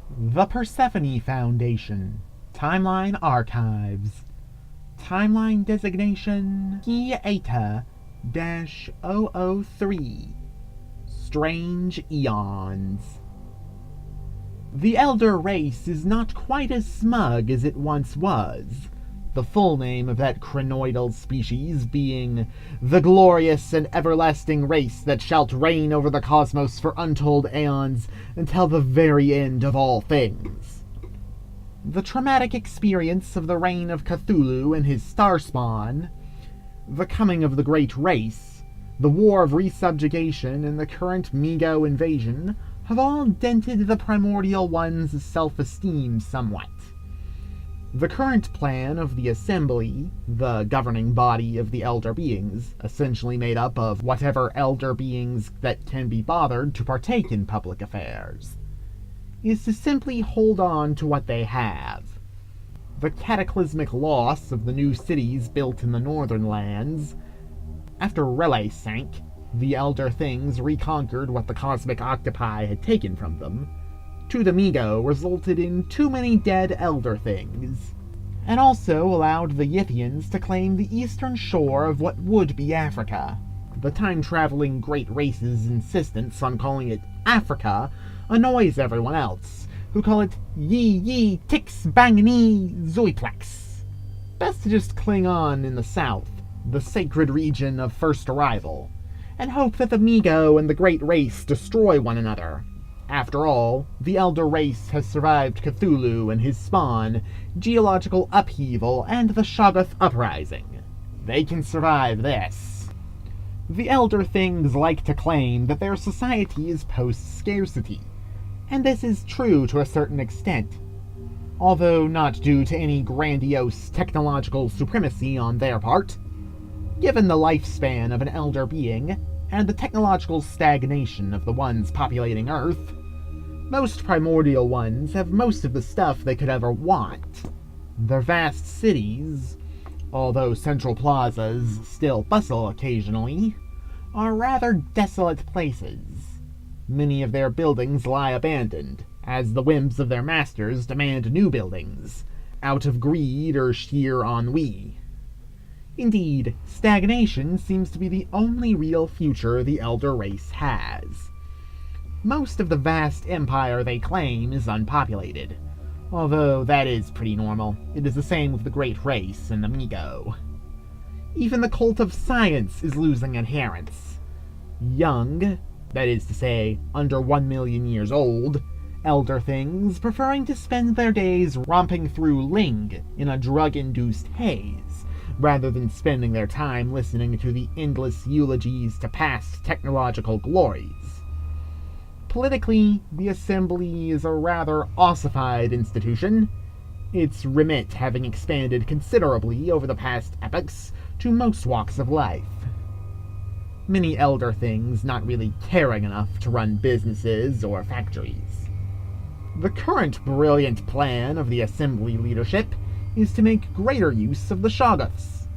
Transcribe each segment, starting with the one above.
The Persephone Foundation. Timeline Archives. Timeline designation Eta-003. Strange Aeons. The Elder race is not quite as smug as it once was, the full name of that crinoidal species being the glorious and everlasting race that shalt reign over the cosmos for untold aeons until the very end of all things. The traumatic experience of the reign of Cthulhu and his starspawn, the coming of the Great Race, the War of Resubjugation, and the current Mego invasion have all dented the Primordial One's self-esteem somewhat. The current plan of the Assembly, the governing body of the Elder Beings, essentially made up of whatever Elder Beings that can be bothered to partake in public affairs, is to simply hold on to what they have. The cataclysmic loss of the new cities built in the northern lands. After Relay sank, the Elder Things reconquered what the cosmic octopi had taken from them. To the Mego resulted in too many dead Elder Things, and also allowed the Yithians to claim the eastern shore of what would be Africa. The time-traveling Great Race's insistence on calling it Africa annoys everyone else, who call it Yi Tix Bangni Zoiplex. Best to just cling on in the south, the sacred region of first arrival, and hope that the Mego and the Great Race destroy one another. After all, the Elder Race has survived Cthulhu and his spawn, geological upheaval, and the Shoggoth Uprising. They can survive this. The Elder Things like to claim that their society is post-scarcity, and this is true to a certain extent, although not due to any grandiose technological supremacy on their part. Given the lifespan of an Elder Being, and the technological stagnation of the ones populating Earth, most primordial ones have most of the stuff they could ever want. Their vast cities, although central plazas still bustle occasionally, are rather desolate places. Many of their buildings lie abandoned, as the whims of their masters demand new buildings, out of greed or sheer ennui. Indeed, stagnation seems to be the only real future the Elder Race has. Most of the vast empire they claim is unpopulated, although that is pretty normal. It is the same with the Great Race and the Mego. Even the cult of science is losing adherents. Young, that is to say, under 1 million years old, Elder Things preferring to spend their days romping through Ling in a drug-induced haze, rather than spending their time listening to the endless eulogies to past technological glories. Politically, the Assembly is a rather ossified institution, its remit having expanded considerably over the past epochs to most walks of life. Many Elder Things not really caring enough to run businesses or factories. The current brilliant plan of the Assembly leadership is to make greater use of the Shoggoths,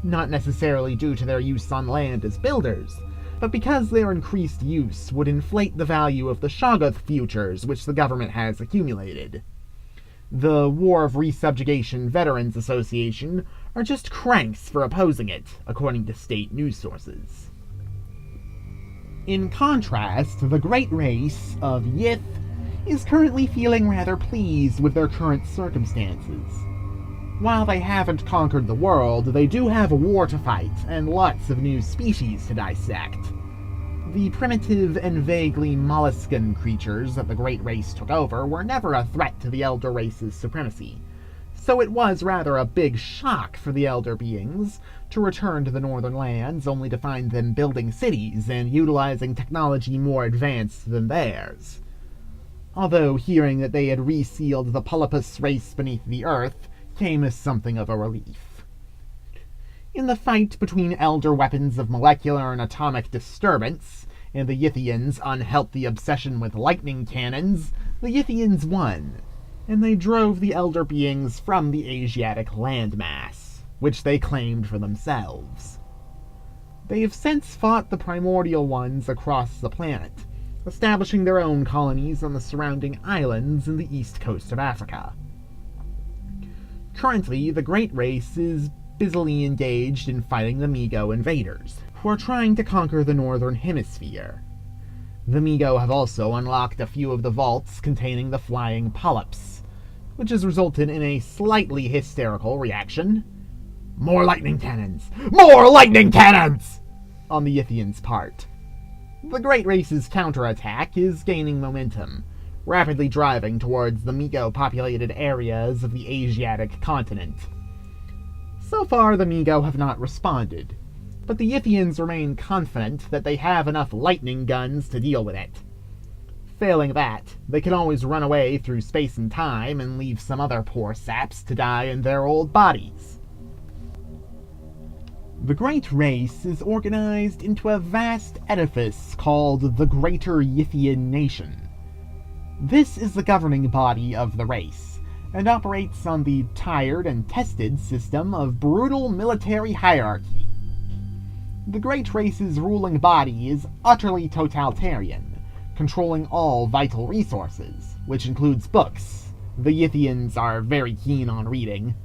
not necessarily due to their use on land as builders, but because their increased use would inflate the value of the Shoggoth futures which the government has accumulated. The War of Resubjugation Veterans Association are just cranks for opposing it, according to state news sources. In contrast, the Great Race of Yith is currently feeling rather pleased with their current circumstances. While they haven't conquered the world, they do have a war to fight, and lots of new species to dissect. The primitive and vaguely molluscan creatures that the Great Race took over were never a threat to the Elder Race's supremacy, so it was rather a big shock for the Elder Beings to return to the Northern Lands only to find them building cities and utilizing technology more advanced than theirs. Although hearing that they had resealed the Polypus race beneath the Earth came as something of a relief. In the fight between Elder weapons of molecular and atomic disturbance and the Yithians' unhealthy obsession with lightning cannons, the Yithians won, and they drove the Elder Beings from the Asiatic landmass, which they claimed for themselves. They have since fought the primordial ones across the planet, establishing their own colonies on the surrounding islands in the east coast of Africa. Currently, the Great Race is busily engaged in fighting the Mi-Go invaders, who are trying to conquer the northern hemisphere. The Mi-Go have also unlocked a few of the vaults containing the flying polyps, which has resulted in a slightly hysterical reaction. More lightning cannons! More lightning cannons! On the Aeons' part. The Great Race's counterattack is gaining momentum, rapidly driving towards the Mi-Go populated areas of the Asiatic continent. So far, the Mi-Go have not responded, but the Aeons remain confident that they have enough lightning guns to deal with it. Failing that, they can always run away through space and time and leave some other poor saps to die in their old bodies. The Great Race is organized into a vast edifice called the Greater Yithian Nation. This is the governing body of the race, and operates on the tired and tested system of brutal military hierarchy. The Great Race's ruling body is utterly totalitarian, controlling all vital resources, which includes books — the Yithians are very keen on reading —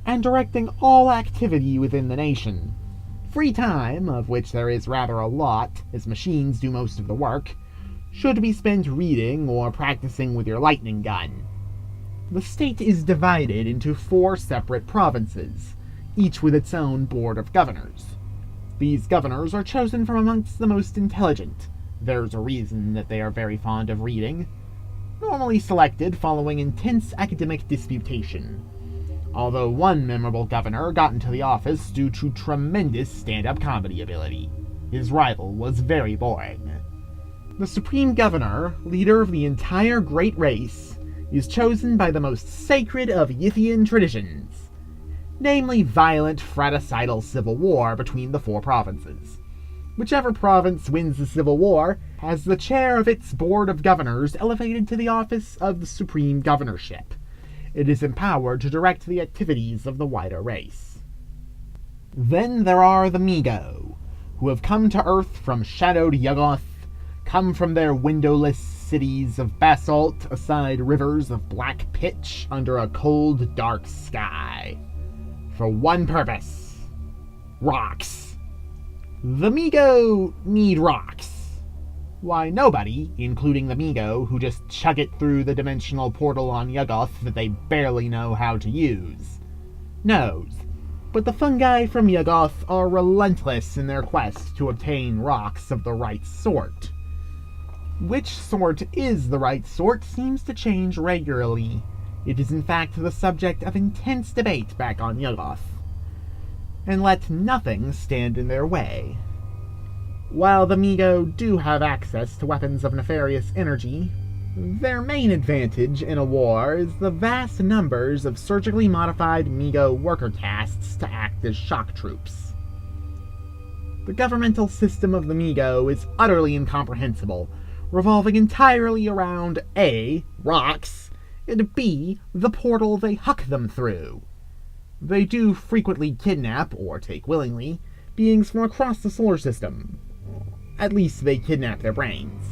and directing all activity within the nation. Free time, of which there is rather a lot, as machines do most of the work, should be spent reading or practicing with your lightning gun. The state is divided into 4 separate provinces, each with its own board of governors. These governors are chosen from amongst the most intelligent — there's a reason that they are very fond of reading — normally selected following intense academic disputation. Although one memorable governor got into the office due to tremendous stand-up comedy ability. His rival was very boring. The Supreme Governor, leader of the entire Great Race, is chosen by the most sacred of Yithian traditions, namely violent fratricidal civil war between the 4 provinces. Whichever province wins the civil war has the chair of its board of governors elevated to the office of the Supreme Governorship. It is empowered to direct the activities of the wider race. Then there are the Mi-Go, who have come to Earth from shadowed Yuggoth, come from their windowless cities of basalt aside rivers of black pitch under a cold, dark sky. For one purpose: rocks. The Mi-Go need rocks. Why, nobody, including the Mi-Go, who just chug it through the dimensional portal on Yuggoth that they barely know how to use, knows. But the fungi from Yuggoth are relentless in their quest to obtain rocks of the right sort. Which sort is the right sort seems to change regularly. It is in fact the subject of intense debate back on Yuggoth. And let nothing stand in their way. While the Mi-Go do have access to weapons of nefarious energy, their main advantage in a war is the vast numbers of surgically modified Mi-Go worker castes to act as shock troops. The governmental system of the Mi-Go is utterly incomprehensible, revolving entirely around A, rocks, and B, the portal they huck them through. They do frequently kidnap, or take willingly, beings from across the solar system. At least they kidnap their brains,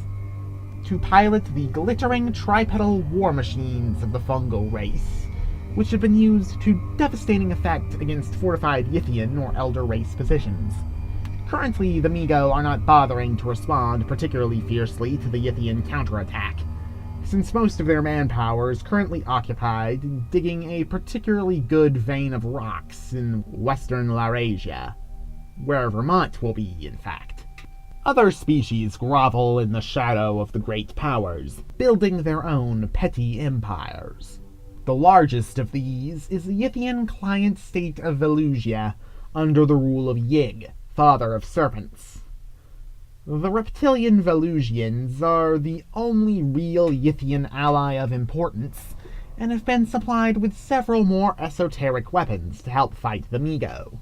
to pilot the glittering tripedal war machines of the fungal race, which have been used to devastating effect against fortified Yithian or Elder Race positions. Currently, the Mi-Go are not bothering to respond particularly fiercely to the Yithian counterattack, since most of their manpower is currently occupied digging a particularly good vein of rocks in western Laurasia, where Vermont will be, in fact. Other species grovel in the shadow of the great powers, building their own petty empires. The largest of these is the Yithian client state of Velusia, under the rule of Yig, father of serpents. The reptilian Velusians are the only real Yithian ally of importance, and have been supplied with several more esoteric weapons to help fight the Mi-Go.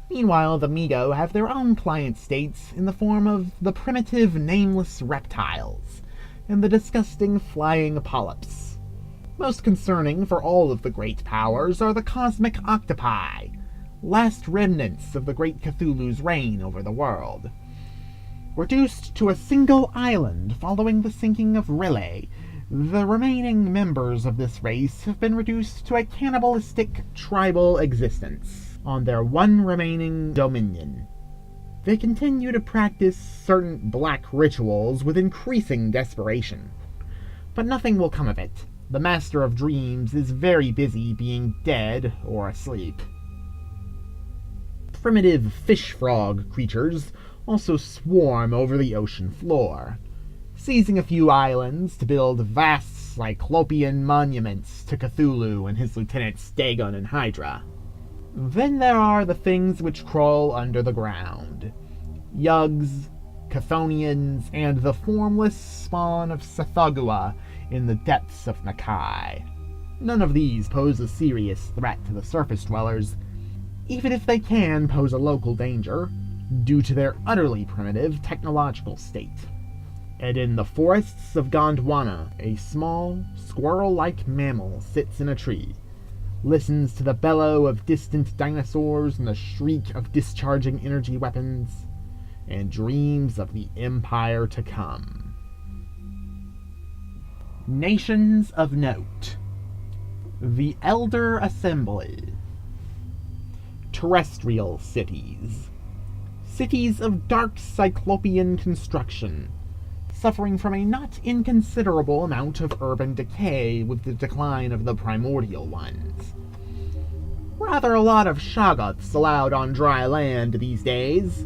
Meanwhile, the Mi-Go have their own client states in the form of the primitive nameless reptiles, and the disgusting flying polyps. Most concerning for all of the great powers are the cosmic octopi, last remnants of the great Cthulhu's reign over the world. Reduced to a single island following the sinking of Riley, the remaining members of this race have been reduced to a cannibalistic tribal existence on their one remaining dominion. They continue to practice certain black rituals with increasing desperation. But nothing will come of it. The Master of Dreams is very busy being dead or asleep. Primitive fish frog creatures also swarm over the ocean floor, seizing a few islands to build vast cyclopean monuments to Cthulhu and his lieutenants Dagon and Hydra. Then there are the things which crawl under the ground. Yugs, Chthonians, and the formless spawn of Sethagua in the depths of Nakai. None of these pose a serious threat to the surface dwellers, even if they can pose a local danger, due to their utterly primitive technological state. And in the forests of Gondwana, a small, squirrel-like mammal sits in a tree, listens to the bellow of distant dinosaurs and the shriek of discharging energy weapons, and dreams of the empire to come. Nations of Note. The Elder Assembly. Terrestrial cities. Cities of dark cyclopean construction, suffering from a not inconsiderable amount of urban decay with the decline of the primordial ones. Rather a lot of shoggoths allowed on dry land these days.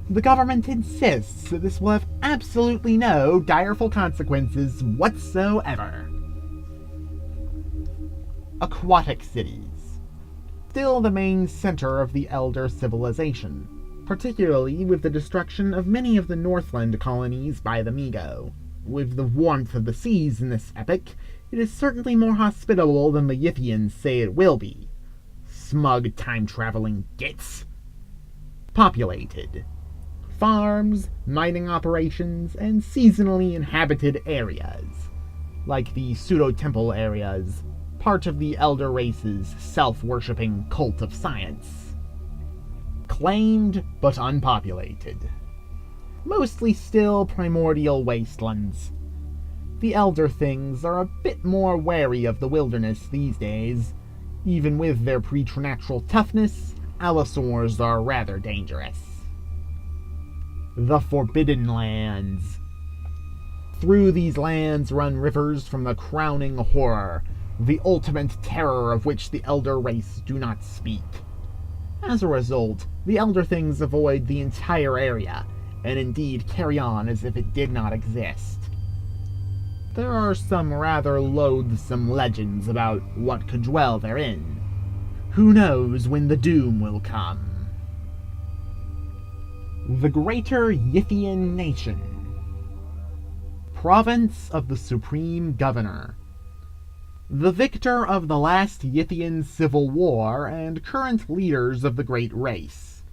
The government insists that this will have absolutely no direful consequences whatsoever. Aquatic cities. Still the main center of the Elder civilization, particularly with the destruction of many of the Northland colonies by the Migo. With the warmth of the seas in this epoch, it is certainly more hospitable than the Yithians say it will be. Smug time-traveling gits. Populated. Farms, mining operations, and seasonally inhabited areas, like the pseudo-temple areas, part of the Elder race's self-worshipping cult of science. Claimed, but unpopulated. Mostly still primordial wastelands. The Elder things are a bit more wary of the wilderness these days. Even with their preternatural toughness, allosaurs are rather dangerous. The Forbidden Lands. Through these lands run rivers from the crowning horror, the ultimate terror of which the Elder race do not speak. As a result, the Elder things avoid the entire area, and indeed carry on as if it did not exist. There are some rather loathsome legends about what could dwell therein. Who knows when the doom will come? The Greater Yithian Nation. Province of the Supreme Governor. The victor of the last Yithian civil war and current leaders of the Great Race.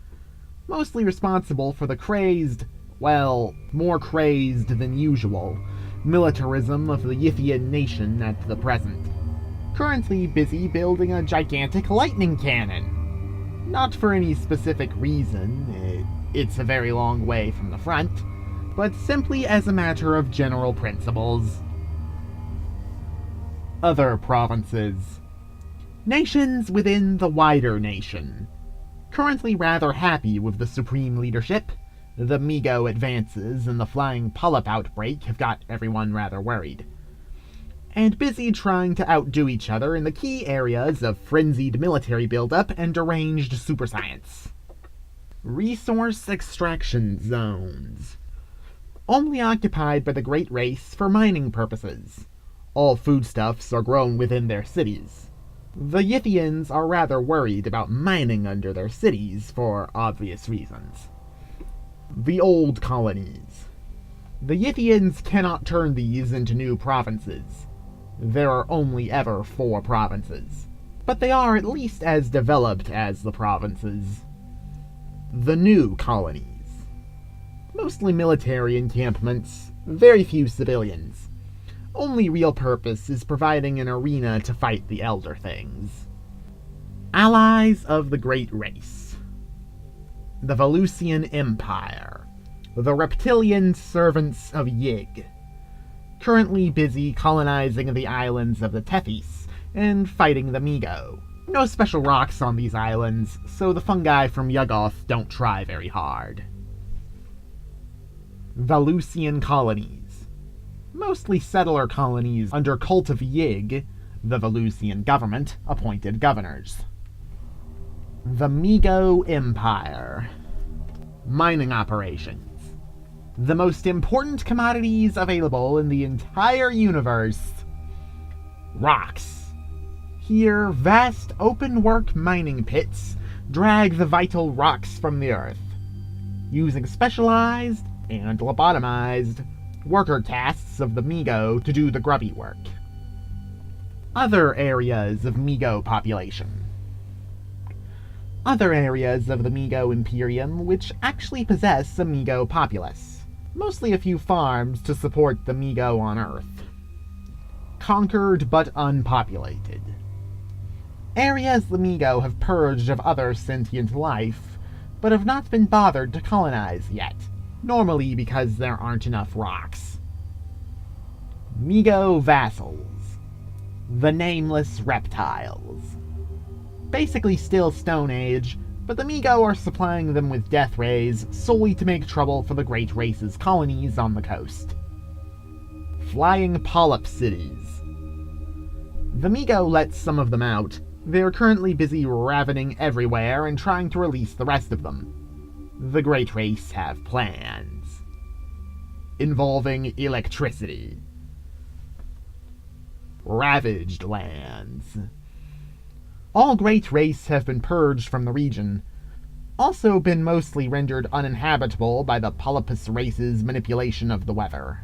Mostly responsible for the crazed, well, more crazed than usual, militarism of the Yithian nation at the present. Currently busy building a gigantic lightning cannon. Not for any specific reason, it's a very long way from the front, but simply as a matter of general principles. Other provinces. Nations within the wider nation. Currently rather happy with the supreme leadership. The Migo advances and the flying polyp outbreak have got everyone rather worried. And busy trying to outdo each other in the key areas of frenzied military buildup and deranged superscience. Resource extraction zones. Only occupied by the Great Race for mining purposes. All foodstuffs are grown within their cities. The Yithians are rather worried about mining under their cities for obvious reasons. The Old Colonies. The Yithians cannot turn these into new provinces. There are only ever 4 provinces, but they are at least as developed as the provinces. The New Colonies. Mostly military encampments, very few civilians. Only real purpose is providing an arena to fight the Elder things. Allies of the Great Race. The Volusian Empire. the reptilian servants of Yig, currently busy colonizing the islands of the Tethys and fighting the Migo. No special rocks on these islands, so the fungi from Yuggoth don't try very hard. Valusian colonies. Mostly settler colonies under cult of Yig, the Valusian government appointed governors. The Migo Empire. Mining operations. The most important commodities available in the entire universe. Rocks. Here, vast open-work mining pits drag the vital rocks from the earth, using specialized and lobotomized worker castes of the Migo to do the grubby work. Other areas of Migo population. Other areas of the Migo Imperium which actually possess a Migo populace, mostly a few farms to support the Migo on Earth. Conquered but unpopulated. Areas the Migo have purged of other sentient life, but have not been bothered to colonize yet, normally because there aren't enough rocks. Migo vassals. The nameless reptiles. Basically still Stone Age, but the Migo are supplying them with death rays solely to make trouble for the Great Race's colonies on the coast. Flying polyp cities. The Migo let some of them out. They're currently busy ravening everywhere and trying to release the rest of them. The Great Race have plans. Involving electricity. Ravaged lands. All Great Race have been purged from the region, also been mostly rendered uninhabitable by the Polypus race's manipulation of the weather.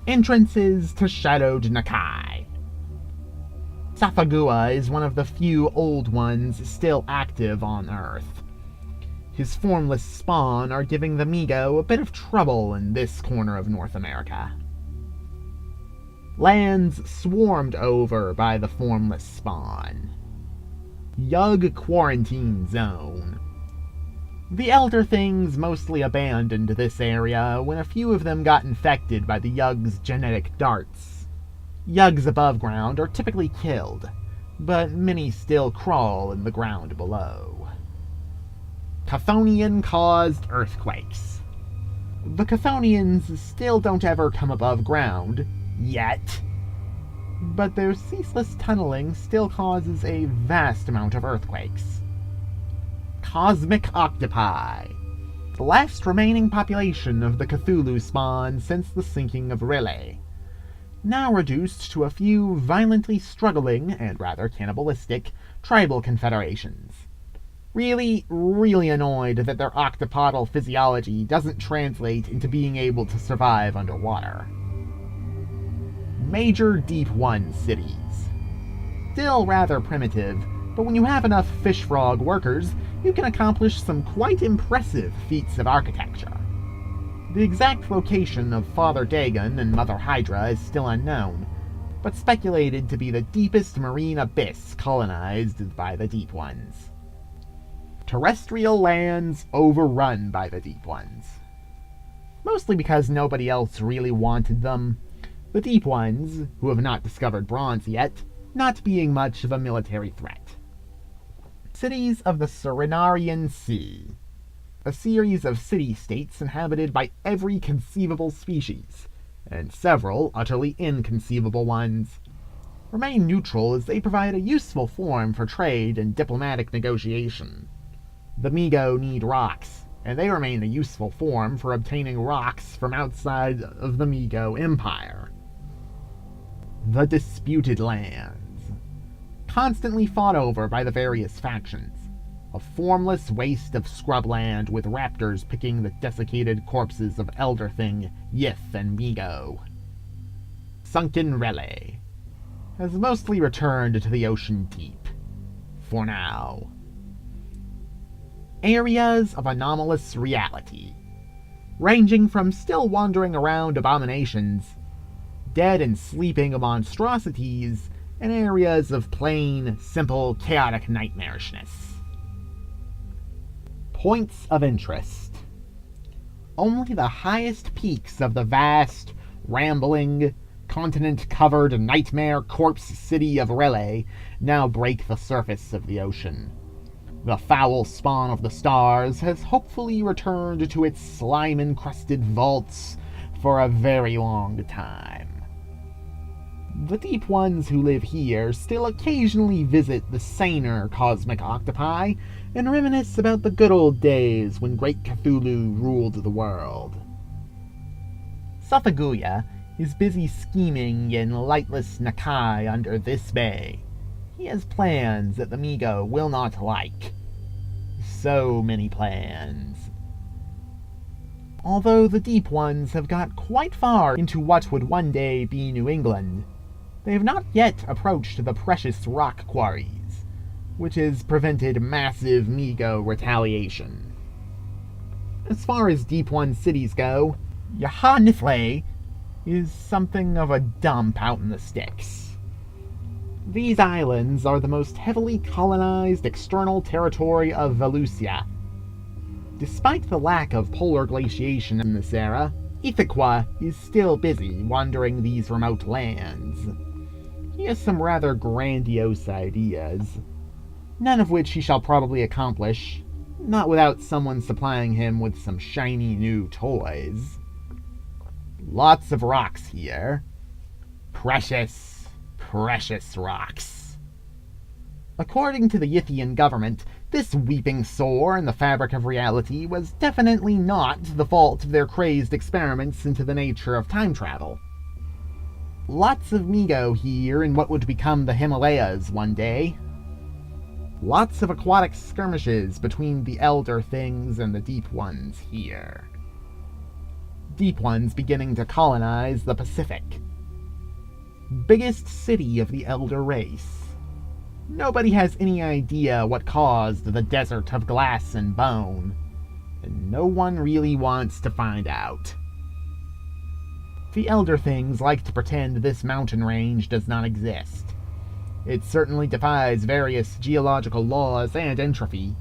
Entrances to Shadowed Nakai. Safagua is one of the few old ones still active on Earth. His formless spawn are giving the Migo a bit of trouble in this corner of North America. Lands swarmed over by the formless spawn. Yug Quarantine Zone. The Elder Things mostly abandoned this area when a few of them got infected by the Yug's genetic darts. Yugs above ground are typically killed, but many still crawl in the ground below. Chthonian-caused earthquakes. The Chthonians still don't ever come above ground, yet, but their ceaseless tunneling still causes a vast amount of earthquakes. Cosmic octopi. The last remaining population of the Cthulhu spawn since the sinking of Riley. Now reduced to a few violently struggling, and rather cannibalistic, tribal confederations. Really annoyed that their octopodal physiology doesn't translate into being able to survive underwater. Major Deep One cities. Still rather primitive, but when you have enough fish frog workers, you can accomplish some quite impressive feats of architecture. The exact location of Father Dagon and Mother Hydra is still unknown, but speculated to be the deepest marine abyss colonized by the Deep Ones. Terrestrial lands overrun by the Deep Ones. Mostly because nobody else really wanted them. The Deep Ones, who have not discovered bronze yet, not being much of a military threat. Cities of the Serenarian Sea. A series of city-states inhabited by every conceivable species, and several utterly inconceivable ones. Remain neutral as they provide a useful forum for trade and diplomatic negotiation. The Migo need rocks, and they remain a useful form for obtaining rocks from outside of the Migo Empire. The Disputed Lands. Constantly fought over by the various factions. A formless waste of scrubland with raptors picking the desiccated corpses of Elder Thing, Yith, and Migo. Sunken Relay. Has mostly returned to the ocean deep. For now. Areas of anomalous reality. Ranging from still wandering around abominations, dead and sleeping monstrosities, and areas of plain, simple, chaotic nightmarishness. Points of interest. Only the highest peaks of the vast, rambling, continent-covered nightmare corpse city of R'lyeh now break the surface of the ocean. The foul spawn of the stars has hopefully returned to its slime-encrusted vaults for a very long time. The deep ones who live here still occasionally visit the saner cosmic octopi and reminisce about the good old days when great Cthulhu ruled the world. Sothaguya is busy scheming in lightless Nakai under this bay. He has plans that the Mi-Go will not like. So many plans. Although the deep ones have got quite far into what would one day be New England, they have not yet approached the precious rock quarries, which has prevented massive Mi-Go retaliation. As far as Deep One cities go, Yaha-Nifley is something of a dump out in the sticks. These islands are the most heavily colonized external territory of Velusia. Despite the lack of polar glaciation in this era, Ithaquah is still busy wandering these remote lands. He has some rather grandiose ideas, none of which he shall probably accomplish, not without someone supplying him with some shiny new toys. Lots of rocks here. Precious rocks. According to the Yithian government, this weeping sore in the fabric of reality was definitely not the fault of their crazed experiments into the nature of time travel. Lots of Mi-Go here in what would become the Himalayas one day. Lots of aquatic skirmishes between the elder things and the deep ones here. Deep ones beginning to colonize the Pacific. Biggest city of the elder race. Nobody has any idea what caused the desert of glass and bone, and no one really wants to find out. The elder things like to pretend this mountain range does not exist. It certainly defies various geological laws and entropy,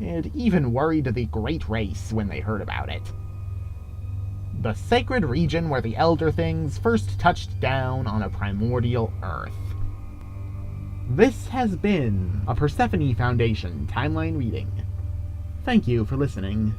and even worried the Great Race when they heard about it. The sacred region where the elder things first touched down on a primordial Earth. This has been a Persephone Foundation timeline reading. Thank you for listening.